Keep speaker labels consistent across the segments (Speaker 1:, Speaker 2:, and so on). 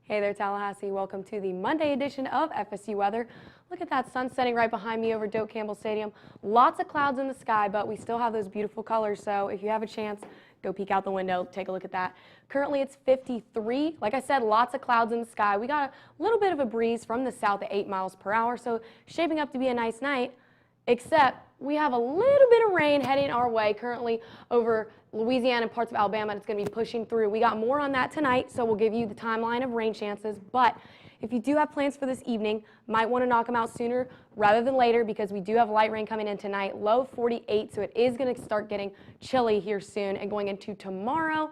Speaker 1: Hey there, Tallahassee. Welcome to the Monday edition of FSU Weather. Look at that sun setting right behind me over Doak Campbell Stadium. Lots of clouds in the sky, but we still have those beautiful colors. So if you have a chance, go peek out the window, take a look at that. Currently it's 53. Like I said, lots of clouds in the sky. We got a little bit of a breeze from the south at 8 miles per hour, so shaping up to be a nice night, except we have a little bit of rain heading our way currently over Louisiana and parts of Alabama. It's going to be pushing through. We got more on that tonight, so we'll give you the timeline of rain chances. But if you do have plans for this evening, might want to knock them out sooner rather than later because we do have light rain coming in tonight. Low 48, so it is going to start getting chilly here soon. And going into tomorrow,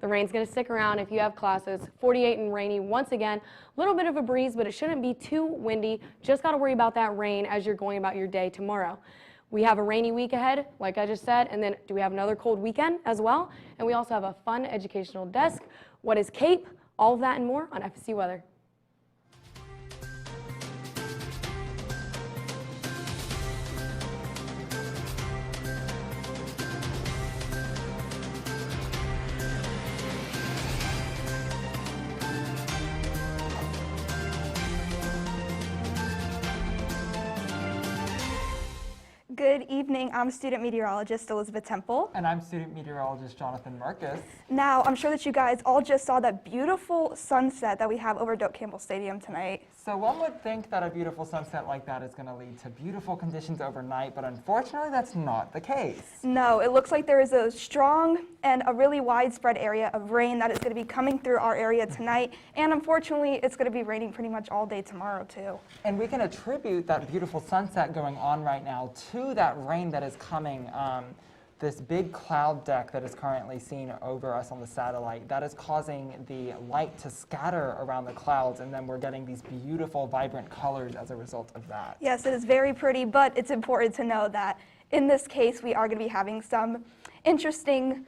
Speaker 1: the rain's going to stick around if you have classes. 48 and rainy once again. A little bit of a breeze, but it shouldn't be too windy. Just got to worry about that rain as you're going about your day tomorrow. We have a rainy week ahead, like I just said, and then do we have another cold weekend as well? And we also have a fun educational desk. What is CAPE? All of that and more on FSU Weather.
Speaker 2: Good evening. I'm student meteorologist Elizabeth Temple.
Speaker 3: And I'm student meteorologist Jonathan Marcus.
Speaker 2: Now, I'm sure that you guys all just saw that beautiful sunset that we have over Doak Campbell Stadium tonight.
Speaker 3: So one would think that a beautiful sunset like that is going to lead to beautiful conditions overnight, but unfortunately that's not the case.
Speaker 2: No, it looks like there is a strong and a really widespread area of rain that is going to be coming through our area tonight, and unfortunately it's going to be raining pretty much all day tomorrow too.
Speaker 3: And we can attribute that beautiful sunset going on right now to that rain that is coming. This big cloud deck that is currently seen over us on the satellite, that is causing the light to scatter around the clouds, and then we're getting these beautiful, vibrant colors as a result of that.
Speaker 2: Yes, it is very pretty, but it's important to know that in this case, we are going to be having some interesting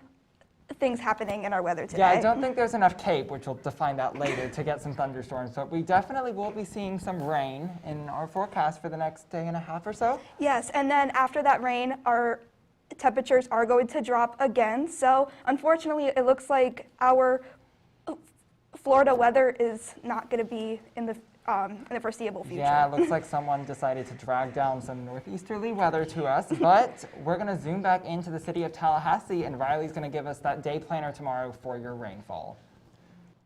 Speaker 2: things happening in our weather today.
Speaker 3: Yeah, I don't think there's enough CAPE, which we'll define that later, to get some thunderstorms, but we definitely will be seeing some rain in our forecast for the next day and a half or so.
Speaker 2: Yes, and then after that rain, our temperatures are going to drop again. So unfortunately, it looks like our Florida weather is not going to be in the foreseeable future.
Speaker 3: Yeah, it looks like someone decided to drag down some northeasterly weather to us, but we're going to zoom back into the city of Tallahassee, and Riley's going to give us that day planner tomorrow for your rainfall.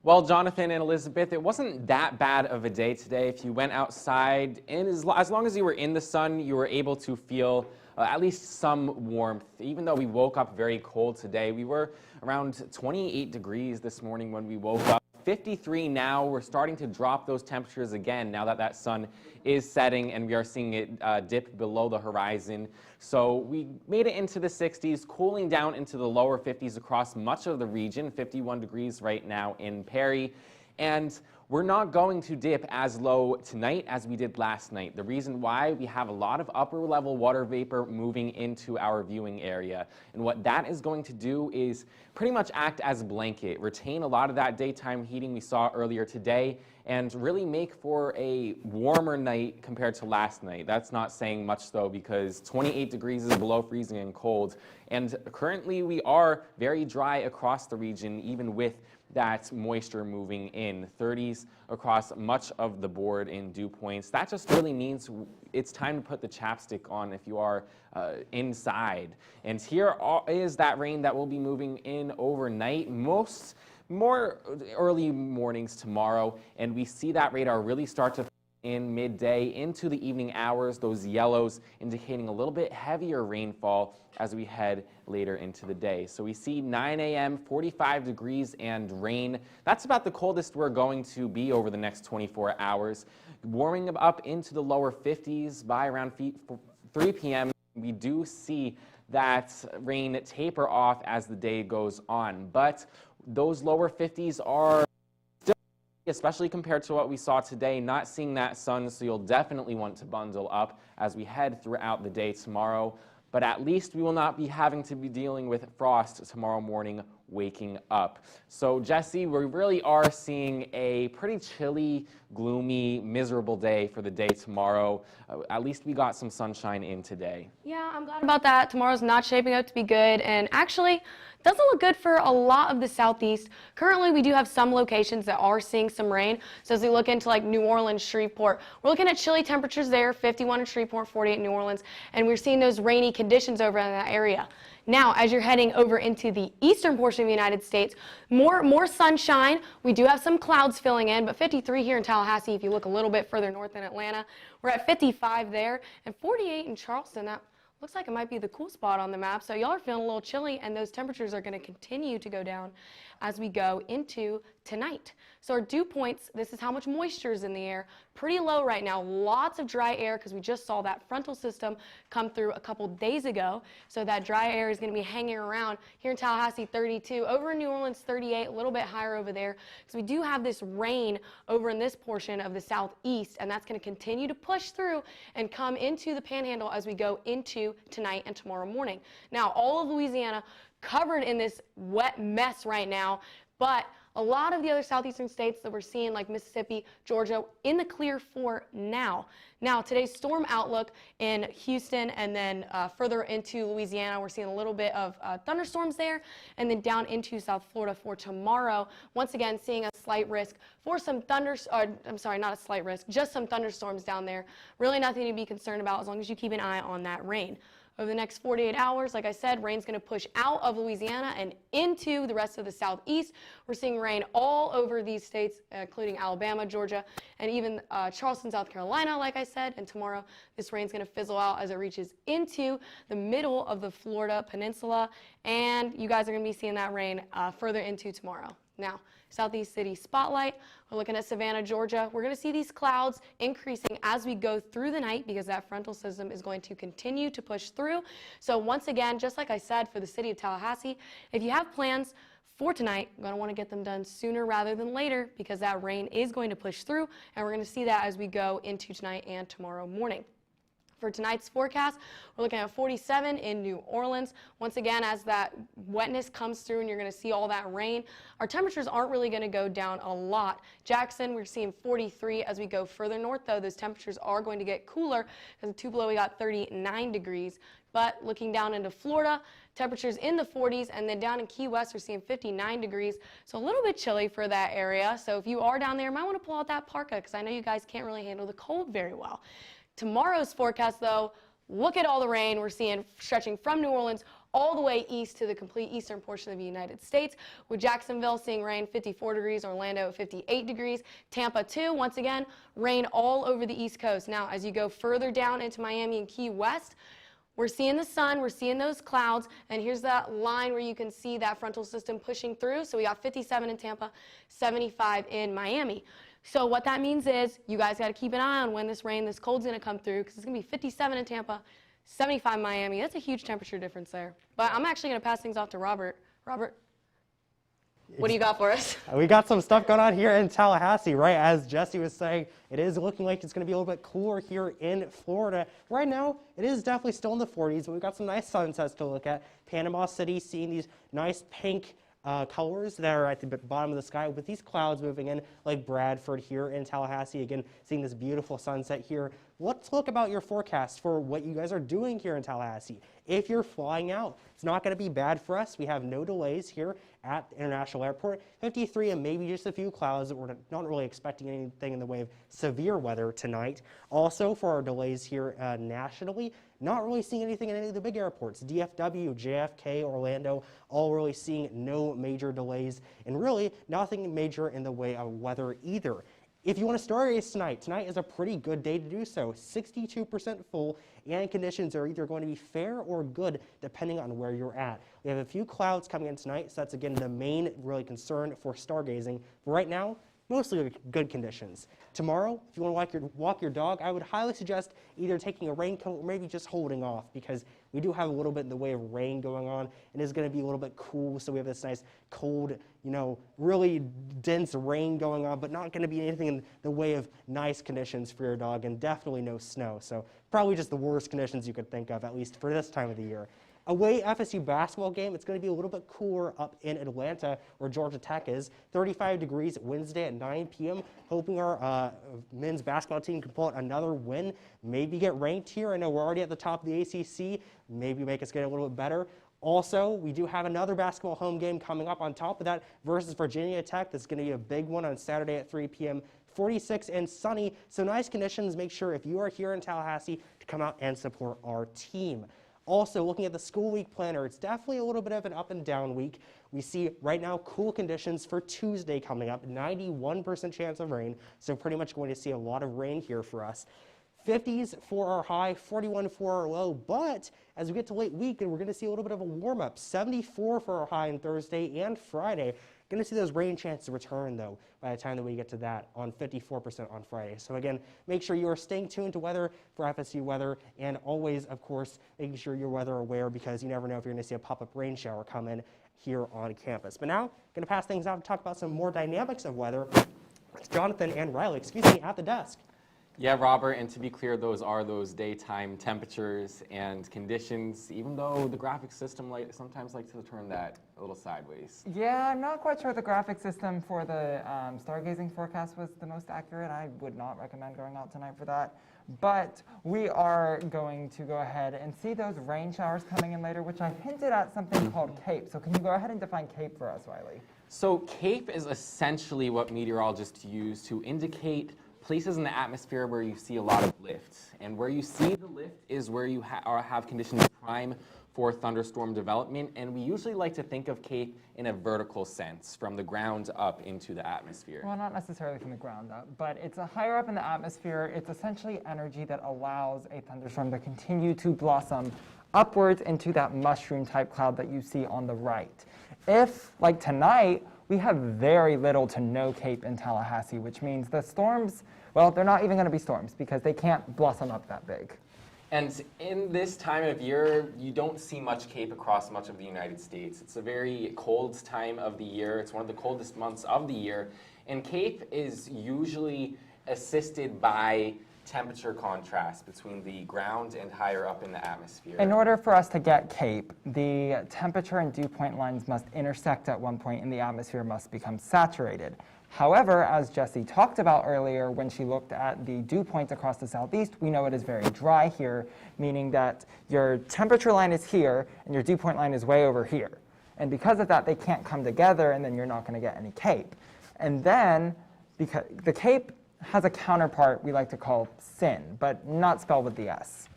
Speaker 4: Well, Jonathan and Elizabeth, it wasn't that bad of a day today. If you went outside, and as long as you were in the sun, you were able to feel at least some warmth. Even though we woke up very cold today, we were around 28 degrees this morning when we woke up. 53 now. We're starting to drop those temperatures again now that that sun is setting and we are seeing it dip below the horizon. So we made it into the 60s, cooling down into the lower 50s across much of the region, 51 degrees right now in Perry. And we're not going to dip as low tonight as we did last night. The reason why, we have a lot of upper level water vapor moving into our viewing area. And what that is going to do is pretty much act as a blanket, retain a lot of that daytime heating we saw earlier today, and really make for a warmer night compared to last night. That's not saying much though, because 28 degrees is below freezing and cold. And currently we are very dry across the region, even with that moisture moving in. 30s across much of the board in dew points. That just really means it's time to put the chapstick on if you are inside. And here is that rain that will be moving in overnight, more early mornings tomorrow, and we see that radar really start to in midday into the evening hours, those yellows indicating a little bit heavier rainfall as we head later into the day. So we see 9 a.m., 45 degrees and rain. That's about the coldest we're going to be over the next 24 hours. Warming up into the lower 50s by around 3 p.m. We do see that rain taper off as the day goes on, but those lower 50s are especially compared to what we saw today, not seeing that sun, so you'll definitely want to bundle up as we head throughout the day tomorrow. But at least we will not be having to be dealing with frost tomorrow morning waking up. So Jesse, we really are seeing a pretty chilly, gloomy, miserable day for the day tomorrow. At least we got some sunshine in today.
Speaker 1: Yeah, I'm glad about that. Tomorrow's not shaping up to be good, and actually doesn't look good for a lot of the southeast. Currently, we do have some locations that are seeing some rain. So as we look into like New Orleans, Shreveport, we're looking at chilly temperatures there, 51 in Shreveport, 48 in New Orleans, and we're seeing those rainy conditions over in that area. Now, as you're heading over into the eastern portion of the United States, more sunshine. We do have some clouds filling in, but 53 here in Tallahassee. If you look a little bit further north in Atlanta, we're at 55 there, and 48 in Charleston. That looks like it might be the cool spot on the map. So y'all are feeling a little chilly, and those temperatures are going to continue to go down as we go into tonight. So our dew points, this is how much moisture is in the air. Pretty low right now. Lots of dry air because we just saw that frontal system come through a couple days ago. So that dry air is going to be hanging around here in Tallahassee, 32. Over in New Orleans, 38, a little bit higher over there. So we do have this rain over in this portion of the southeast, and that's going to continue to push through and come into the panhandle as we go into tonight and tomorrow morning. Now, all of Louisiana covered in this wet mess right now, but a lot of the other southeastern states that we're seeing, like Mississippi, Georgia, in the clear for now. Now, today's storm outlook in Houston and then further into Louisiana, we're seeing a little bit of thunderstorms there, and then down into South Florida for tomorrow. Once again, seeing a slight risk for some not a slight risk, just some thunderstorms down there. Really nothing to be concerned about as long as you keep an eye on that rain. Over the next 48 hours, like I said, rain's going to push out of Louisiana and into the rest of the southeast. We're seeing rain all over these states, including Alabama, Georgia, and even Charleston, South Carolina, like I said. And tomorrow, this rain's going to fizzle out as it reaches into the middle of the Florida peninsula. And you guys are going to be seeing that rain further into tomorrow. Now, Southeast City Spotlight, we're looking at Savannah, Georgia. We're going to see these clouds increasing as we go through the night because that frontal system is going to continue to push through. So once again, just like I said for the city of Tallahassee, if you have plans for tonight, you're going to want to get them done sooner rather than later because that rain is going to push through, and we're going to see that as we go into tonight and tomorrow morning. For tonight's forecast, we're looking at 47 in New Orleans. Once again, as that wetness comes through and you're going to see all that rain, our temperatures aren't really going to go down a lot. Jackson, we're seeing 43. As we go further north, though, those temperatures are going to get cooler because two below we got 39 degrees. But looking down into Florida, temperatures in the 40s, and then down in Key West, we're seeing 59 degrees. So a little bit chilly for that area. So if you are down there, you might want to pull out that parka because I know you guys can't really handle the cold very well. Tomorrow's forecast, though, look at all the rain we're seeing stretching from New Orleans all the way east to the complete eastern portion of the United States, with Jacksonville seeing rain 54 degrees, Orlando at 58 degrees, Tampa too, once again, rain all over the East Coast. Now, as you go further down into Miami and Key West, we're seeing the sun, we're seeing those clouds, and here's that line where you can see that frontal system pushing through. So we got 57 in Tampa, 75 in Miami. So what that means is you guys got to keep an eye on when this cold's going to come through because it's going to be 57 in Tampa, 75 in Miami. That's a huge temperature difference there. But I'm actually going to pass things off to Robert. Robert, what do you got for us?
Speaker 5: We got some stuff going on here in Tallahassee, right? As Jesse was saying, it is looking like it's going to be a little bit cooler here in Florida. Right now, it is definitely still in the 40s, but we've got some nice sunsets to look at. Panama City seeing these nice pink colors that are at the bottom of the sky with these clouds moving in, like Bradford here in Tallahassee. Again, seeing this beautiful sunset here. Let's look about your forecast for what you guys are doing here in Tallahassee. If you're flying out, it's not going to be bad for us. We have no delays here at the International Airport. 53 and maybe just a few clouds that we're not really expecting anything in the way of severe weather tonight. Also, for our delays here nationally, not really seeing anything in any of the big airports. DFW, JFK, Orlando, all really seeing no major delays, and really nothing major in the way of weather either. If you want to start a race tonight is a pretty good day to do so. 62% full, and conditions are either going to be fair or good depending on where you're at. We have a few clouds coming in tonight, so that's again the main really concern for stargazing. But right now, mostly good conditions. Tomorrow, if you want to walk your dog, I would highly suggest either taking a raincoat or maybe just holding off because we do have a little bit in the way of rain going on and it's going to be a little bit cool. So we have this nice cold, really dense rain going on, but not going to be anything in the way of nice conditions for your dog and definitely no snow. So probably just the worst conditions you could think of, at least for this time of the year. Away FSU basketball game, it's going to be a little bit cooler up in Atlanta where Georgia Tech is. 35 degrees Wednesday at 9 p.m. Hoping our men's basketball team can pull out another win. Maybe get ranked here. I know we're already at the top of the ACC. Maybe make us get a little bit better. Also, we do have another basketball home game coming up on top of that versus Virginia Tech. That's going to be a big one on Saturday at 3 p.m. 46 and sunny, so nice conditions. Make sure if you are here in Tallahassee to come out and support our team. Also, looking at the school week planner, it's definitely a little bit of an up and down week. We see right now cool conditions for Tuesday coming up, 91% chance of rain, so pretty much going to see a lot of rain here for us. 50s for our high, 41 for our low, but as we get to late week, we're going to see a little bit of a warm-up. 74 for our high on Thursday and Friday. Going to see those rain chances return, though, by the time that we get to that on 54% on Friday. So again, make sure you are staying tuned to weather for FSU weather, and always, of course, making sure you're weather aware, because you never know if you're going to see a pop-up rain shower come in here on campus. But now, going to pass things out to talk about some more dynamics of weather. It's Jonathan and Riley, at the desk.
Speaker 4: Yeah, Robert, and to be clear, those are those daytime temperatures and conditions, even though the graphic system sometimes likes to turn that a little sideways.
Speaker 3: Yeah, I'm not quite sure the graphic system for the stargazing forecast was the most accurate. I would not recommend going out tonight for that. But we are going to go ahead and see those rain showers coming in later, which I hinted at something called CAPE. So can you go ahead and define CAPE for us, Riley?
Speaker 4: So CAPE is essentially what meteorologists use to indicate places in the atmosphere where you see a lot of lift. And where you see the lift is where you have conditions prime for thunderstorm development. And we usually like to think of CAPE in a vertical sense, from the ground up into the atmosphere.
Speaker 3: Well, not necessarily from the ground up, but it's a higher up in the atmosphere. It's essentially energy that allows a thunderstorm to continue to blossom upwards into that mushroom-type cloud that you see on the right. If, like tonight, we have very little to no CAPE in Tallahassee, which means the storms, well, they're not even going to be storms because they can't blossom up that big.
Speaker 4: And in this time of year, you don't see much CAPE across much of the United States. It's a very cold time of the year. It's one of the coldest months of the year. And CAPE is usually assisted by temperature contrast between the ground and higher up in the atmosphere.
Speaker 3: In order for us to get CAPE, the temperature and dew point lines must intersect at one point and the atmosphere must become saturated. However, as Jessie talked about earlier, when she looked at the dew points across the southeast, we know it is very dry here, meaning that your temperature line is here and your dew point line is way over here. And because of that, they can't come together, and then you're not going to get any CAPE. And then, because the CAPE has a counterpart we like to call SIN, but not spelled with the S.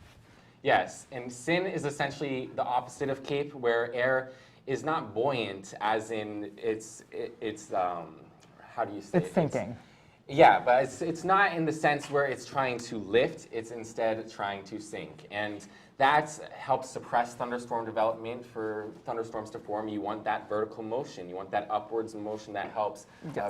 Speaker 4: Yes, and SIN is essentially the opposite of CAPE, where air is not buoyant, as in it's how do you say it?
Speaker 3: It's sinking.
Speaker 4: Yeah, but it's not in the sense where it's trying to lift, it's instead trying to sink. And that helps suppress thunderstorm development. For thunderstorms to form, you want that vertical motion. You want that upwards motion that helps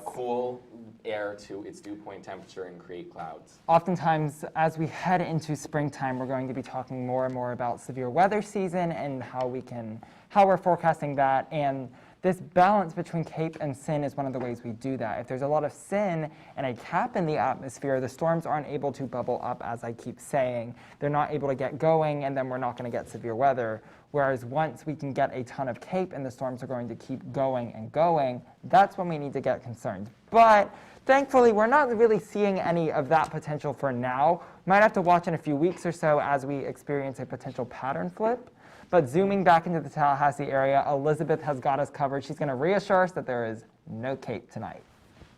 Speaker 4: cool air to its dew point temperature and create clouds.
Speaker 3: Oftentimes, as we head into springtime, we're going to be talking more and more about severe weather season and how we're forecasting that. And this balance between CAPE and SIN is one of the ways we do that. If there's a lot of SIN and a cap in the atmosphere, the storms aren't able to bubble up, as I keep saying. They're not able to get going, and then we're not going to get severe weather. Whereas once we can get a ton of CAPE and the storms are going to keep going and going, that's when we need to get concerned. But thankfully, we're not really seeing any of that potential for now. Might have to watch in a few weeks or so as we experience a potential pattern flip. But zooming back into the Tallahassee area, Elizabeth has got us covered. She's going to reassure us that there is no CAPE tonight.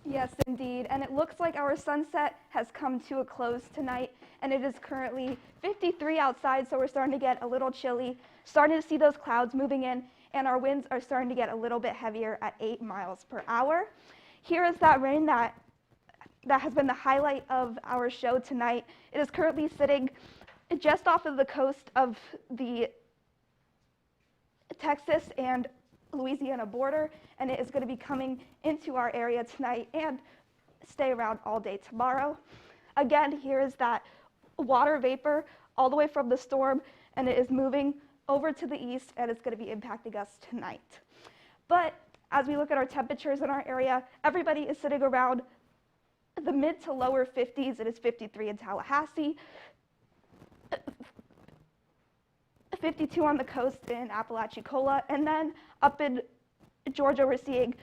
Speaker 2: Yes, indeed. And it looks like our sunset has come to a close tonight, and it is currently 53 outside, so we're starting to get a little chilly, starting to see those clouds moving in, and our winds are starting to get a little bit heavier at 8 miles per hour. Here is that rain that has been the highlight of our show tonight. It is currently sitting just off of the coast of the Texas and Louisiana border, and it is going to be coming into our area tonight and stay around all day tomorrow. Again, here is that water vapor all the way from the storm, and it is moving over to the east, and it's going to be impacting us tonight. But as we look at our temperatures in our area, everybody is sitting around the mid to lower 50s. It is 53 in Tallahassee, 52 on the coast in Apalachicola, and then up in Georgia we're seeing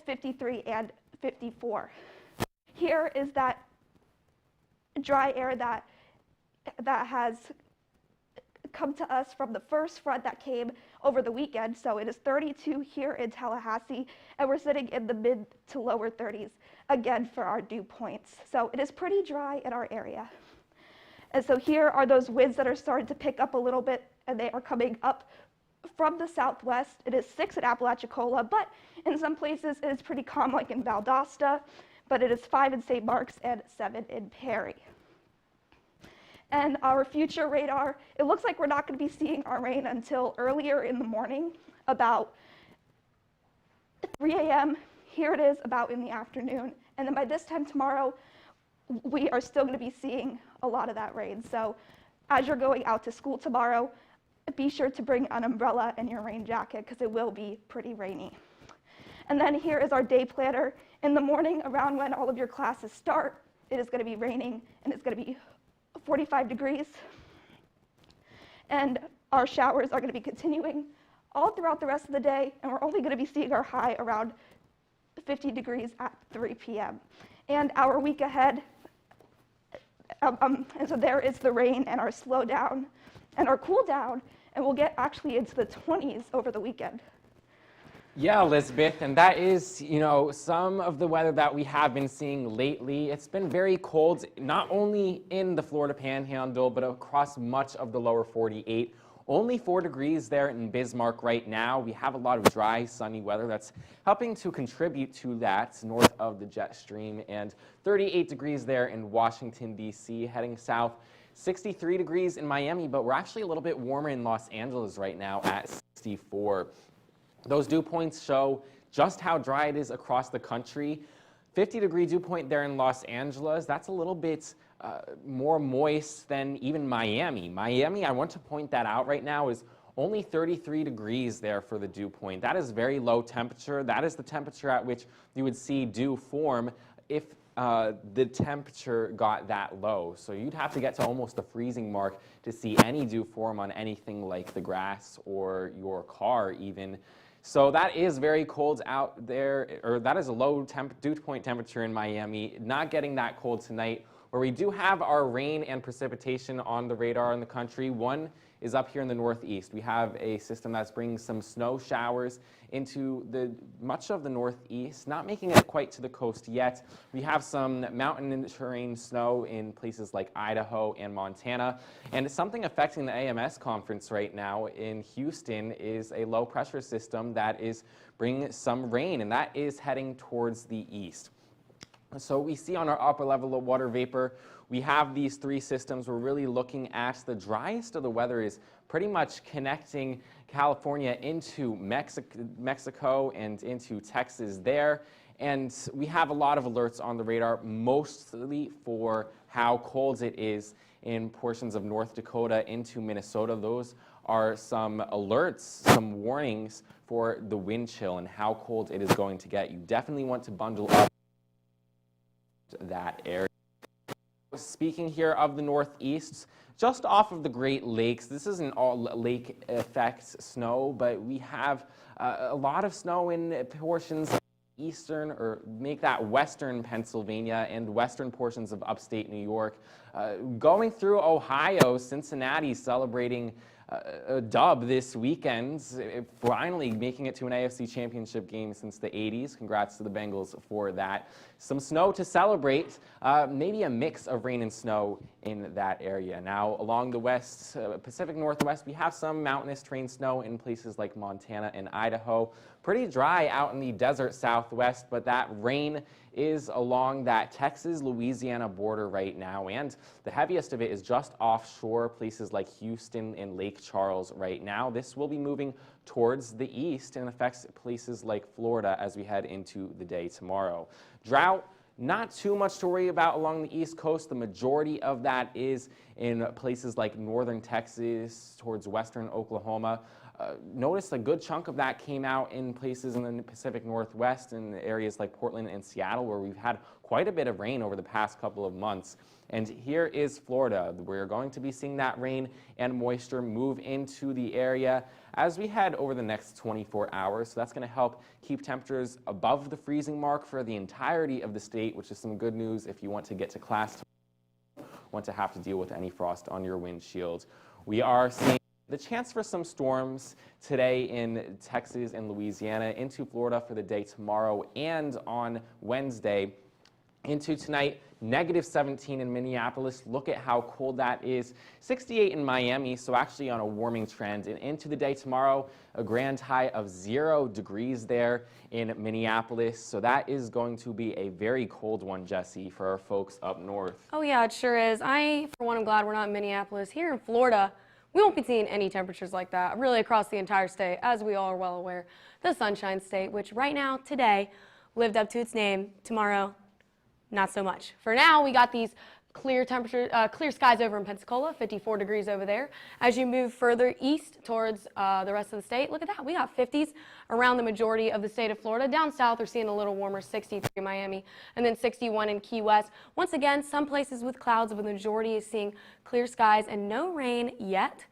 Speaker 2: 53 and 54. Here is that dry air that has come to us from the first front that came over the weekend. So it is 32 here in Tallahassee, and we're sitting in the mid to lower 30s again for our dew points. So it is pretty dry in our area. And so here are those winds that are starting to pick up a little bit, and they are coming up from the southwest. It is 6 at Apalachicola, but in some places it is pretty calm, like in Valdosta, but it is 5 in St. Mark's and 7 in Perry. And our future radar, it looks like we're not going to be seeing our rain until earlier in the morning, about 3 a.m. Here it is about in the afternoon. And then by this time tomorrow, we are still going to be seeing a lot of that rain. So as you're going out to school tomorrow, be sure to bring an umbrella and your rain jacket because it will be pretty rainy. And then here is our day planner. In the morning, around when all of your classes start, it is going to be raining and it's going to be 45 degrees. And our showers are going to be continuing all throughout the rest of the day, and we're only going to be seeing our high around 50 degrees at 3 p.m. And our week ahead, and so there is the rain and our slow down and our cool down, and we'll get actually into the 20s over the weekend.
Speaker 4: Yeah, Elizabeth, and that is, some of the weather that we have been seeing lately. It's been very cold, not only in the Florida Panhandle, but across much of the lower 48. Only 4 degrees there in Bismarck right now. We have a lot of dry, sunny weather that's helping to contribute to that north of the jet stream, and 38 degrees there in Washington, D.C. Heading south, 63 degrees in Miami, but we're actually a little bit warmer in Los Angeles right now at 64. Those dew points show just how dry it is across the country. 50-degree dew point there in Los Angeles. That's a little bit more moist than even Miami. Miami, I want to point that out right now, is only 33 degrees there for the dew point. That is very low temperature. That is the temperature at which you would see dew form if the temperature got that low. So you'd have to get to almost the freezing mark to see any dew form on anything like the grass or your car even. So that is very cold out there, or that is a low dew point temperature in Miami. Not getting that cold tonight. Where we do have our rain and precipitation on the radar in the country, one is up here in the northeast. We have a system that's bringing some snow showers into much of the northeast, not making it quite to the coast yet. We have some mountain terrain snow in places like Idaho and Montana. And something affecting the AMS conference right now in Houston is a low pressure system that is bringing some rain, and that is heading towards the east. So we see on our upper level of water vapor, we have these 3 systems. We're really looking at the driest of the weather is pretty much connecting California into Mexico and into Texas there. And we have a lot of alerts on the radar, mostly for how cold it is in portions of North Dakota into Minnesota. Those are some alerts, some warnings for the wind chill and how cold it is going to get. You definitely want to bundle up that area. Speaking here of the northeast, just off of the Great Lakes, this isn't all lake effect snow, but we have a lot of snow in portions of eastern, or make that western Pennsylvania and western portions of upstate New York. Going through Ohio, Cincinnati celebrating a dub this weekend, finally making it to an AFC championship game since the 80s. Congrats to the Bengals for that. Some snow to celebrate, maybe a mix of rain and snow in that area. Now, along the west, Pacific Northwest, we have some mountainous terrain snow in places like Montana and Idaho. Pretty dry out in the desert southwest, but that rain is along that Texas-Louisiana border right now, and the heaviest of it is just offshore, places like Houston and Lake Charles right now. This will be moving towards the east and affects places like Florida as we head into the day tomorrow. Drought, not too much to worry about along the East Coast. The majority of that is in places like northern Texas towards western Oklahoma. noticed a good chunk of that came out in places in the Pacific Northwest, in areas like Portland and Seattle, where we've had quite a bit of rain over the past couple of months. And here is Florida. We're going to be seeing that rain and moisture move into the area as we head over the next 24 hours. So that's going to help keep temperatures above the freezing mark for the entirety of the state, which is some good news if you want to get to class tomorrow, want to have to deal with any frost on your windshield. We are seeing the chance for some storms today in Texas and Louisiana, into Florida for the day tomorrow and on Wednesday. Into tonight, -17 in Minneapolis. Look at how cold that is. 68 in Miami, so actually on a warming trend. And into the day tomorrow, a grand high of 0 degrees there in Minneapolis. So that is going to be a very cold one, Jesse, for our folks up north.
Speaker 1: Oh yeah, it sure is. For one, am glad we're not in Minneapolis. Here in Florida, we won't be seeing any temperatures like that really across the entire state, as we all are well aware. The Sunshine State, which right now, today, lived up to its name. Tomorrow, not so much. For now, we got these clear skies over in Pensacola, 54 degrees over there. As you move further east towards the rest of the state, look at that. We got 50s around the majority of the state of Florida. Down south, we're seeing a little warmer, 63 in Miami, and then 61 in Key West. Once again, some places with clouds, but the majority is seeing clear skies and no rain yet.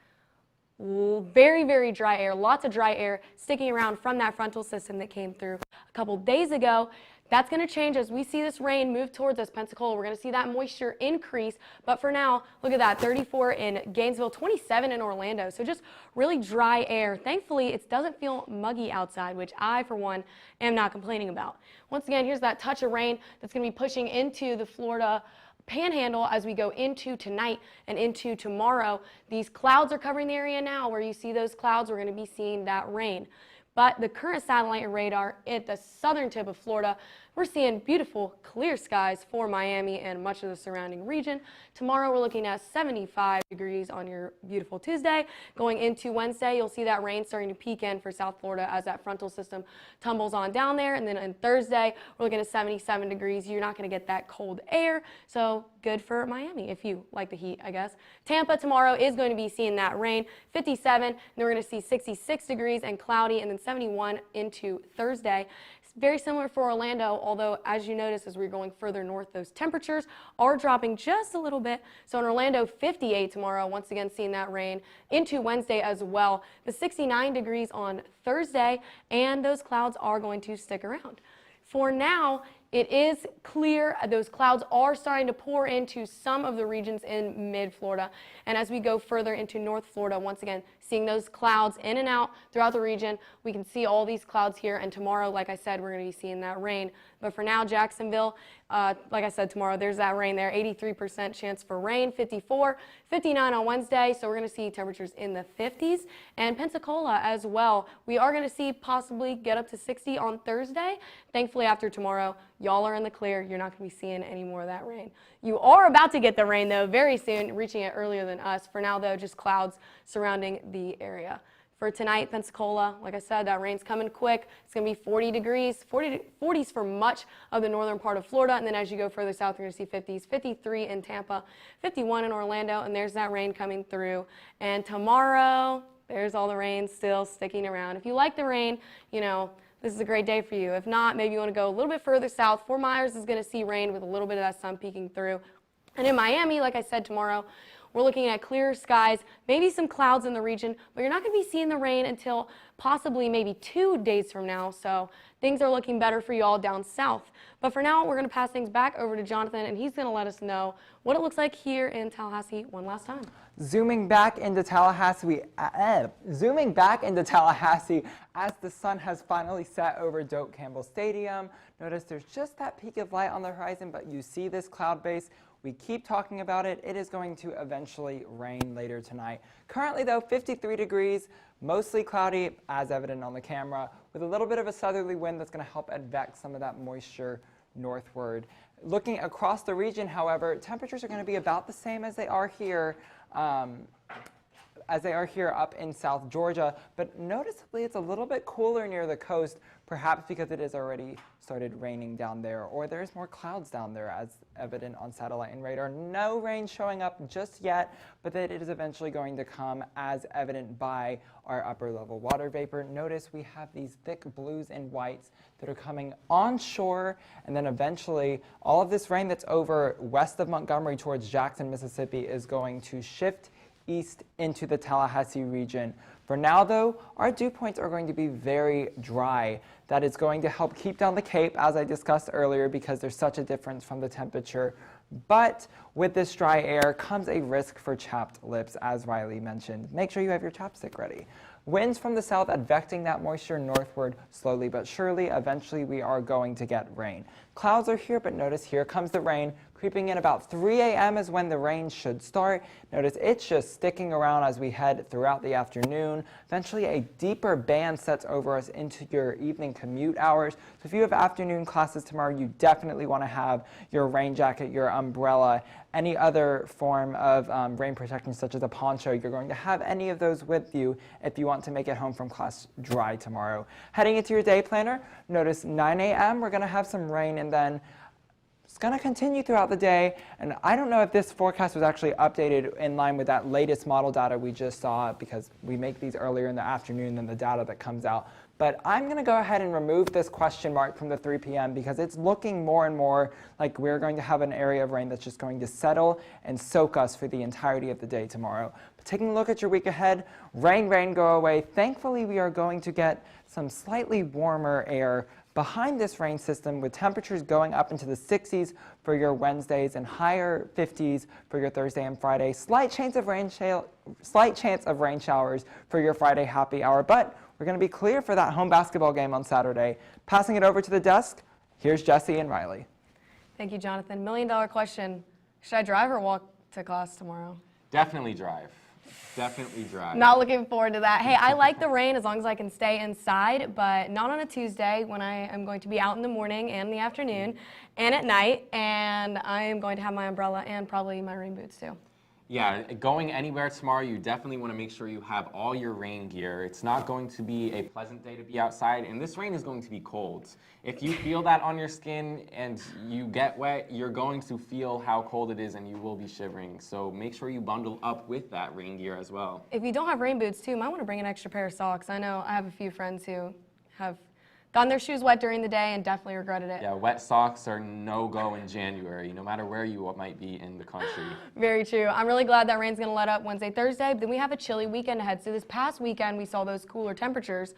Speaker 1: Very, very dry air, lots of dry air sticking around from that frontal system that came through a couple days ago. That's going to change as we see this rain move towards us, Pensacola. We're going to see that moisture increase. But for now, look at that, 34 in Gainesville, 27 in Orlando. So just really dry air. Thankfully, it doesn't feel muggy outside, which I, for one, am not complaining about. Once again, here's that touch of rain that's going to be pushing into the Florida Panhandle as we go into tonight and into tomorrow. These clouds are covering the area now. Where you see those clouds, we're going to be seeing that rain. But the current satellite and radar at the southern tip of Florida, we're seeing beautiful clear skies for Miami and much of the surrounding region. Tomorrow we're looking at 75 degrees on your beautiful Tuesday. Going into Wednesday, you'll see that rain starting to peak in for South Florida as that frontal system tumbles on down there. And then on Thursday, we're looking at 77 degrees. You're not going to get that cold air, so good for Miami if you like the heat, I guess. Tampa tomorrow is going to be seeing that rain, 57. And then we're going to see 66 degrees and cloudy, and then 71 into Thursday. Very similar for Orlando, although as you notice as we're going further north, those temperatures are dropping just a little bit. So in Orlando, 58 tomorrow, once again seeing that rain into Wednesday as well. The 69 degrees on Thursday, and those clouds are going to stick around. For now, it is clear. Those clouds are starting to pour into some of the regions in mid-Florida. And as we go further into North Florida, once again, seeing those clouds in and out throughout the region, we can see all these clouds here. And tomorrow, like I said, we're going to be seeing that rain. But for now, Jacksonville, like I said, tomorrow, there's that rain there. 83% chance for rain, 54, 59 on Wednesday. So we're going to see temperatures in the 50s. And Pensacola as well. We are going to see possibly get up to 60 on Thursday. Thankfully, after tomorrow, y'all are in the clear. You're not going to be seeing any more of that rain. You are about to get the rain, though, very soon, reaching it earlier than us. For now, though, just clouds surrounding the area. For tonight, Pensacola, like I said, that rain's coming quick. It's going to be 40 degrees, 40s for much of the northern part of Florida. And then as you go further south, you're going to see 50s, 53 in Tampa, 51 in Orlando. And there's that rain coming through. And tomorrow, there's all the rain still sticking around. If you like the rain, you know, this is a great day for you. If not, maybe you want to go a little bit further south. Fort Myers is going to see rain with a little bit of that sun peeking through. And in Miami, like I said, tomorrow, we're looking at clear skies, maybe some clouds in the region, but you're not going to be seeing the rain until possibly maybe 2 days from now. So things are looking better for you all down south. But for now, we're going to pass things back over to Jonathan, and he's going to let us know what it looks like here in Tallahassee one last time.
Speaker 3: Zooming back into Tallahassee as the sun has finally set over Doak Campbell Stadium. Notice there's just that peak of light on the horizon, but you see this cloud base. We keep talking about it. It is going to eventually rain later tonight. Currently, though, 53 degrees, mostly cloudy, as evident on the camera, with a little bit of a southerly wind that's going to help advect some of that moisture northward. Looking across the region, however, temperatures are going to be about the same as they are here. as they are here up in South Georgia, but noticeably it's a little bit cooler near the coast, perhaps because it has already started raining down there, or there's more clouds down there as evident on satellite and radar. No rain showing up just yet, but that it is eventually going to come as evident by our upper level water vapor. Notice we have these thick blues and whites that are coming onshore, and then eventually all of this rain that's over west of Montgomery towards Jackson, Mississippi is going to shift east into the Tallahassee region. For now, though, our dew points are going to be very dry. That is going to help keep down the Cape, as I discussed earlier, because there's such a difference from the temperature. But with this dry air comes a risk for chapped lips, as Riley mentioned. Make sure you have your chapstick ready. Winds from the south advecting that moisture northward slowly but surely. Eventually, we are going to get rain. Clouds are here, but notice here comes the rain. Creeping in about 3 a.m. is when the rain should start. Notice it's just sticking around as we head throughout the afternoon. Eventually, a deeper band sets over us into your evening commute hours. So if you have afternoon classes tomorrow, you definitely want to have your rain jacket, your umbrella, any other form of rain protection such as a poncho. You're going to have any of those with you if you want to make it home from class dry tomorrow. Heading into your day planner, notice 9 a.m. we're going to have some rain, and then it's going to continue throughout the day, and I don't know if this forecast was actually updated in line with that latest model data we just saw, because we make these earlier in the afternoon than the data that comes out. But I'm going to go ahead and remove this question mark from the 3 p.m. because it's looking more and more like we're going to have an area of rain that's just going to settle and soak us for the entirety of the day tomorrow. But taking a look at your week ahead, rain, go away. Thankfully, we are going to get some slightly warmer air behind this rain system, with temperatures going up into the 60s for your Wednesdays and higher 50s for your Thursday and Friday. Slight chance of rain showers for your Friday happy hour, but we're going to be clear for that home basketball game on Saturday. Passing it over to the desk, here's Jesse and Riley.
Speaker 1: Thank you, Jonathan. $1 million question. Should I drive or walk to class tomorrow?
Speaker 4: Definitely drive. Definitely drive.
Speaker 1: Not looking forward to that. Hey, I like the rain as long as I can stay inside, but not on a Tuesday when I am going to be out in the morning and the afternoon and at night, and I am going to have my umbrella and probably my rain boots too.
Speaker 4: Yeah, going anywhere tomorrow, you definitely want to make sure you have all your rain gear. It's not going to be a pleasant day to be outside, and this rain is going to be cold. If you feel that on your skin and you get wet, you're going to feel how cold it is and you will be shivering. So make sure you bundle up with that rain gear as well.
Speaker 1: If you don't have rain boots too, you might want to bring an extra pair of socks. I know I have a few friends who have gotten their shoes wet during the day and definitely regretted it.
Speaker 4: Yeah, wet socks are no-go in January, no matter where you might be in the country.
Speaker 1: Very true. I'm really glad that rain's going to let up Wednesday, Thursday. Then we have a chilly weekend ahead. So this past weekend, we saw those cooler temperatures.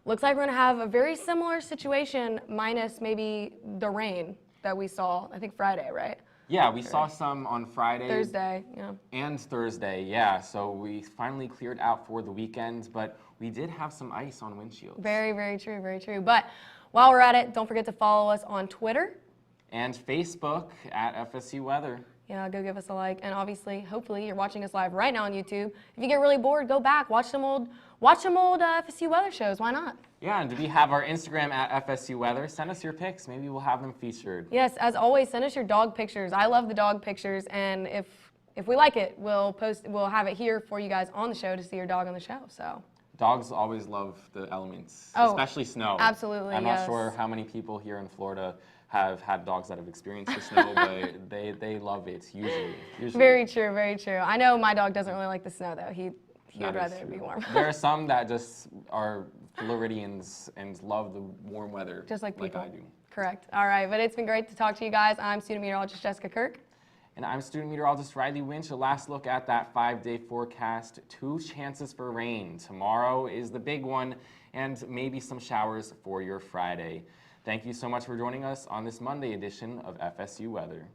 Speaker 1: Looks like we're going to have a very similar situation, minus maybe the rain that we saw, I think Friday, right?
Speaker 4: Yeah, we saw some on Friday.
Speaker 1: Thursday, yeah.
Speaker 4: And Thursday, yeah. So we finally cleared out for the weekend, but we did have some ice on windshields.
Speaker 1: Very, very true, very true. But while we're at it, don't forget to follow us on Twitter.
Speaker 4: And Facebook at FSU Weather.
Speaker 1: Yeah, go give us a like. And obviously, hopefully, you're watching us live right now on YouTube. If you get really bored, go back, watch some old FSU Weather shows. Why not?
Speaker 4: Yeah, and we have our Instagram at FSU Weather. Send us your pics. Maybe we'll have them featured.
Speaker 1: Yes, as always, send us your dog pictures. I love the dog pictures, and if we like it, we'll have it here for you guys on the show to see your dog on the show. So.
Speaker 4: Dogs always love the elements,
Speaker 1: Oh,
Speaker 4: especially snow.
Speaker 1: absolutely,
Speaker 4: I'm not
Speaker 1: yes.
Speaker 4: sure how many people here in Florida have had dogs that have experienced the snow, but they love it usually.
Speaker 1: Very true, very true. I know my dog doesn't really like the snow, though. He would
Speaker 4: That is
Speaker 1: rather it be
Speaker 4: true.
Speaker 1: warm.
Speaker 4: There are some that just are Floridians and love the warm weather.
Speaker 1: Just like people.
Speaker 4: I do.
Speaker 1: Correct. All right, but it's been great to talk to you guys. I'm student meteorologist Jessica Kirk.
Speaker 4: And I'm student meteorologist Riley Winch. A last look at that 5-day forecast. 2 chances for rain. Tomorrow is the big one, and maybe some showers for your Friday. Thank you so much for joining us on this Monday edition of FSU Weather.